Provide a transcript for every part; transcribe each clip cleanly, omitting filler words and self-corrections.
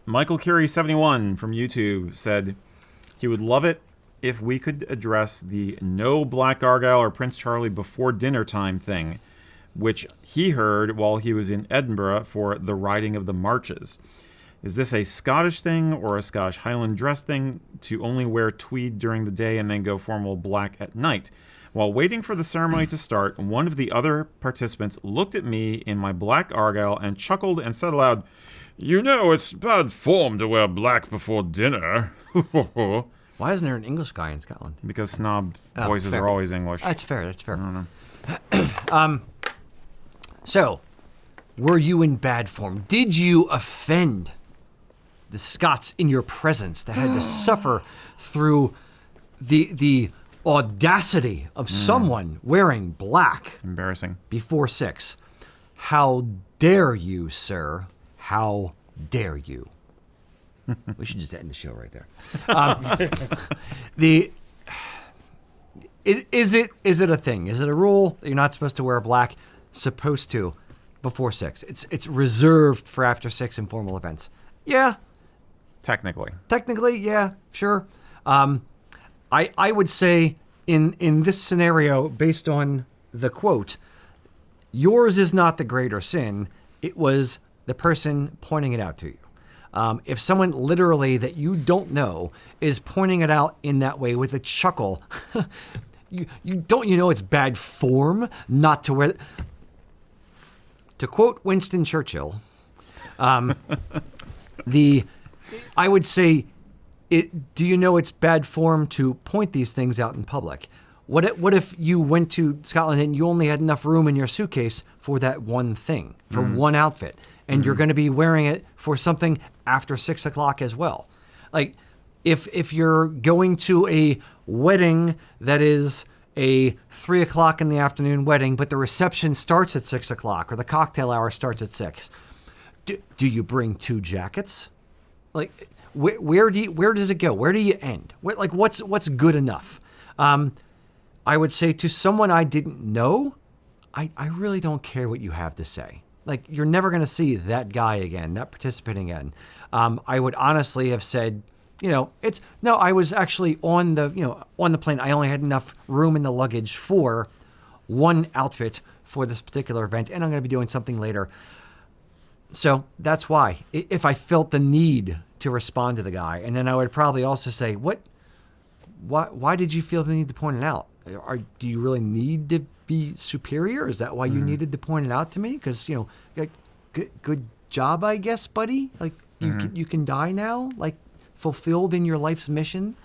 Michael Curie 71 from YouTube said he would love it if we could address the no Black Argyle or Prince Charlie before dinner time thing, which he heard while he was in Edinburgh for the riding of the marches. Is this a Scottish thing or a Scottish Highland dress thing to only wear tweed during the day and then go formal black at night? While waiting for the ceremony to start, one of the other participants looked at me in my black argyle and chuckled and said aloud, "You know, it's bad form to wear black before dinner." Why isn't there an English guy in Scotland? Because snob voices fair. are always English. That's fair. That's fair. I don't know. So, were you in bad form? Did you offend the Scots in your presence that had to suffer through the audacity of someone wearing black Embarrassing. before 6? How dare you, sir? How dare you? We should just end the show right there. Is it a thing? Is it a rule that you're not supposed to wear black? Supposed to before 6. It's reserved for after 6 informal events. Yeah. Technically, yeah, sure. I would say in this scenario, based on the quote, yours is not the greater sin. It was the person pointing it out to you. If someone literally that you don't know is pointing it out in that way with a chuckle, you know it's bad form not to wear. To quote Winston Churchill, I would say, do you know it's bad form to point these things out in public? What if you went to Scotland and you only had enough room in your suitcase for that one thing, for one outfit, and you're going to be wearing it for something after 6 o'clock as well? Like, if you're going to a wedding that is a 3 o'clock in the afternoon wedding, but the reception starts at 6 o'clock or the cocktail hour starts at 6, do you bring 2 jackets? Like, where does it go? Where do you end? What's good enough? I would say to someone I didn't know, I really don't care what you have to say. Like, you're never going to see that guy again, that participant again. I would honestly have said, I was actually on the plane. I only had enough room in the luggage for one outfit for this particular event, and I'm going to be doing something later. So that's why. If I felt the need to respond to the guy, and then I would probably also say, why did you feel the need to point it out? Do you really need to be superior? Is that why you needed to point it out to me? Because, good job, I guess, buddy. Like, you can die now, like, fulfilled in your life's mission.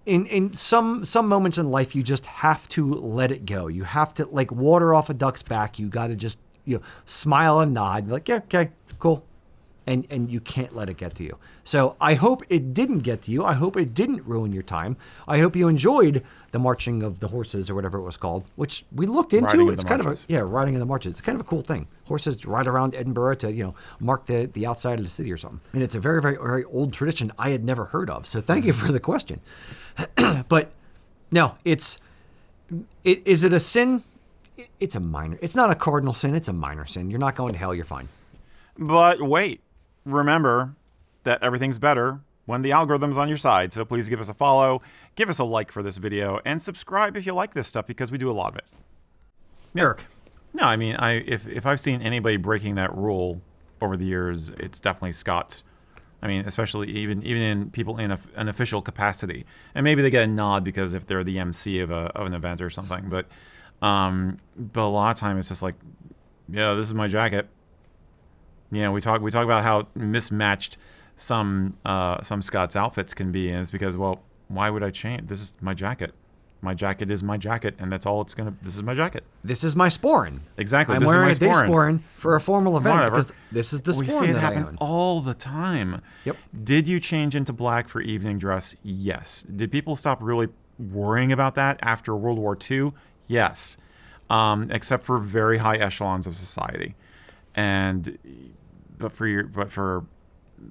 In some moments in life, you just have to let it go. You have to, like water off a duck's back. You got to just, smile and nod. Like, yeah, okay, cool. And you can't let it get to you. So I hope it didn't get to you. I hope it didn't ruin your time. I hope you enjoyed the marching of the horses or whatever it was called, which we looked into. It's kind of riding in the marches. It's kind of a cool thing. Horses ride around Edinburgh to, mark the outside of the city or something. And it's a very, very, very old tradition I had never heard of. So thank you for the question. But no, is it a sin? It's a minor. It's not a cardinal sin. It's a minor sin. You're not going to hell. You're fine. But wait. Remember that everything's better when the algorithm's on your side. So please give us a follow, give us a like for this video, and subscribe if you like this stuff, because we do a lot of it. Eric. No, I mean, if I've seen anybody breaking that rule over the years, it's definitely Scots. I mean, especially even in people in an official capacity. And maybe they get a nod because if they're the MC of an event or something. But a lot of time it's just like, yeah, this is my jacket. We talk about how mismatched some Scots outfits can be, and it's because, well, why would I change? This is my jacket. My jacket is my jacket, and that's all it's gonna. This is my jacket. This is my sporran. Exactly. I'm wearing a day sporran for a formal event because this is the sporran. We see it happen all the time. Yep. Did you change into black for evening dress? Yes. Did people stop really worrying about that after World War II? Yes. Except for very high echelons of society, but for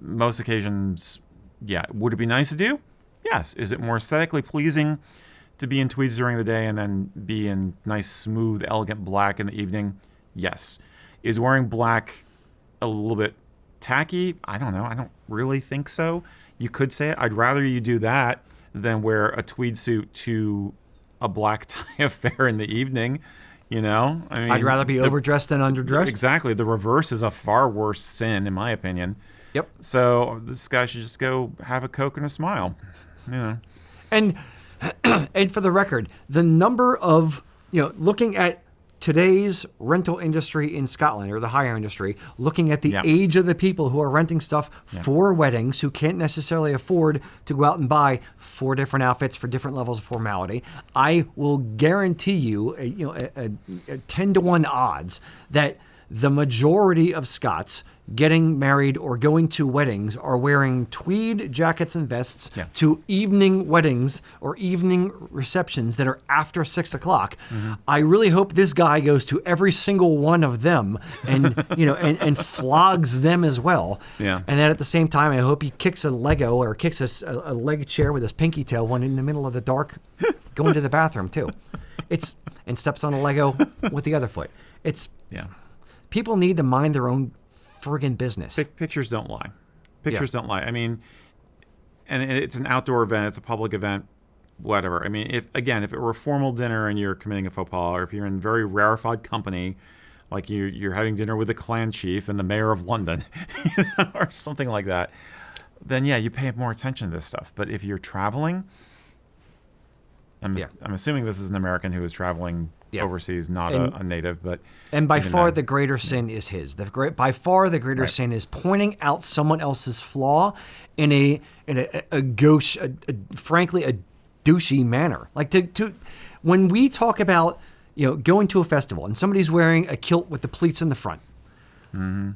most occasions, yeah. Would it be nice to do? Yes. Is it more aesthetically pleasing to be in tweeds during the day and then be in nice, smooth, elegant black in the evening? Yes. Is wearing black a little bit tacky? I don't know. I don't really think so. You could say it. I'd rather you do that than wear a tweed suit to a black tie affair in the evening. You know, I mean, I'd rather be overdressed than underdressed. Exactly. The reverse is a far worse sin, in my opinion. Yep. So this guy should just go have a Coke and a smile. You know. And for the record, the number of, looking at today's rental industry in Scotland, or the hire industry, looking at the age of the people who are renting stuff for weddings, who can't necessarily afford to go out and buy 4 different outfits for different levels of formality, I will guarantee you, a 10-to-1 odds that the majority of Scots getting married or going to weddings are wearing tweed jackets and vests to evening weddings or evening receptions that are after 6 o'clock. Mm-hmm. I really hope this guy goes to every single one of them and, and flogs them as well. Yeah. And then at the same time, I hope he kicks a Lego or kicks a leg chair with his pinky toe one in the middle of the dark, going to the bathroom too. And steps on a Lego with the other foot. People need to mind their own friggin' business. Pictures don't lie. Pictures don't lie. I mean, and it's an outdoor event. It's a public event. Whatever. I mean, if it were a formal dinner and you're committing a faux pas, or if you're in very rarefied company, like you're having dinner with the clan chief and the mayor of London, or something like that, then you pay more attention to this stuff. But if you're traveling, I'm assuming this is an American who is traveling overseas, not a native, but by far the greater sin is his. By far the greater sin is pointing out someone else's flaw in a gauche, frankly a douchey manner. Like to when we talk about going to a festival and somebody's wearing a kilt with the pleats in the front. Mm-hmm.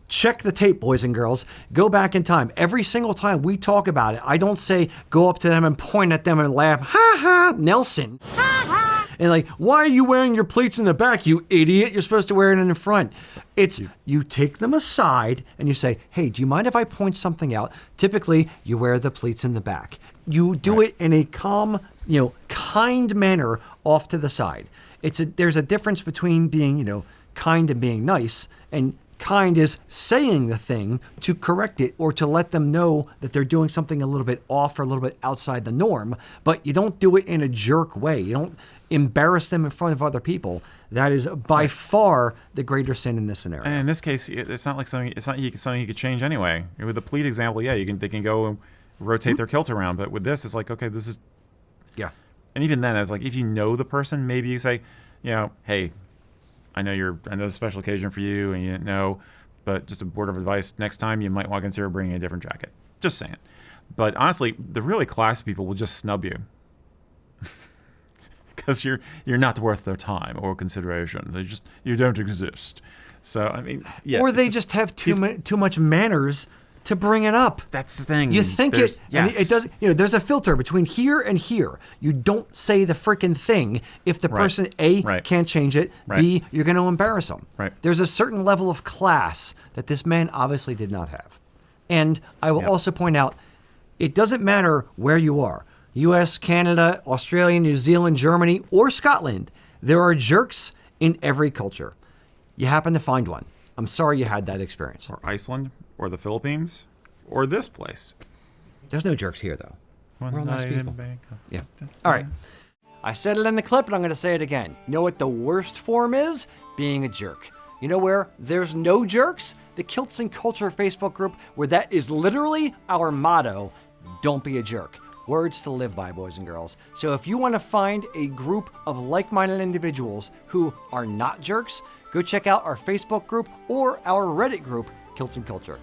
Check the tape, boys and girls. Go back in time. Every single time we talk about it, I don't say go up to them and point at them and laugh, ha ha, Nelson. Ha ha. And like, why are you wearing your pleats in the back, you idiot? You're supposed to wear it in the front. It's you take them aside and you say, hey, do you mind if I point something out? Typically, you wear the pleats in the back. You do it in a calm, kind manner off to the side. There's a difference between being, kind and being nice, and kind is saying the thing to correct it or to let them know that they're doing something a little bit off or a little bit outside the norm, but you don't do it in a jerk way. You don't embarrass them in front of other people. That is by far the greater sin in this scenario. And in this case, it's not something you could change anyway. With the pleat example, they can go and rotate their kilt around, but with this, it's like, okay, this is And even then, it's like, if you know the person, maybe you say, hey, I know it's a special occasion for you and you didn't know, but just a word of advice, next time you might want to consider bringing a different jacket. Just saying. But honestly, the really classy people will just snub you because you're not worth their time or consideration. You don't exist. So, I mean, Or they just have too much manners to bring it up. That's the thing. You think it does. There's a filter between here and here. You don't say the freaking thing if the person can't change it. B, you're going to embarrass them. Right. There's a certain level of class that this man obviously did not have. And I will also point out, it doesn't matter where you are. U.S., Canada, Australia, New Zealand, Germany, or Scotland. There are jerks in every culture. You happen to find one. I'm sorry you had that experience. Or Iceland, or the Philippines, or this place. There's no jerks here, though. We're all nice people. Yeah. All right. I said it in the clip, and I'm going to say it again. You know what the worst form is? Being a jerk. You know where there's no jerks? The Kilts and Culture Facebook group, where that is literally our motto, don't be a jerk. Words to live by, boys and girls. So if you want to find a group of like-minded individuals who are not jerks, go check out our Facebook group or our Reddit group, Kilts and Culture.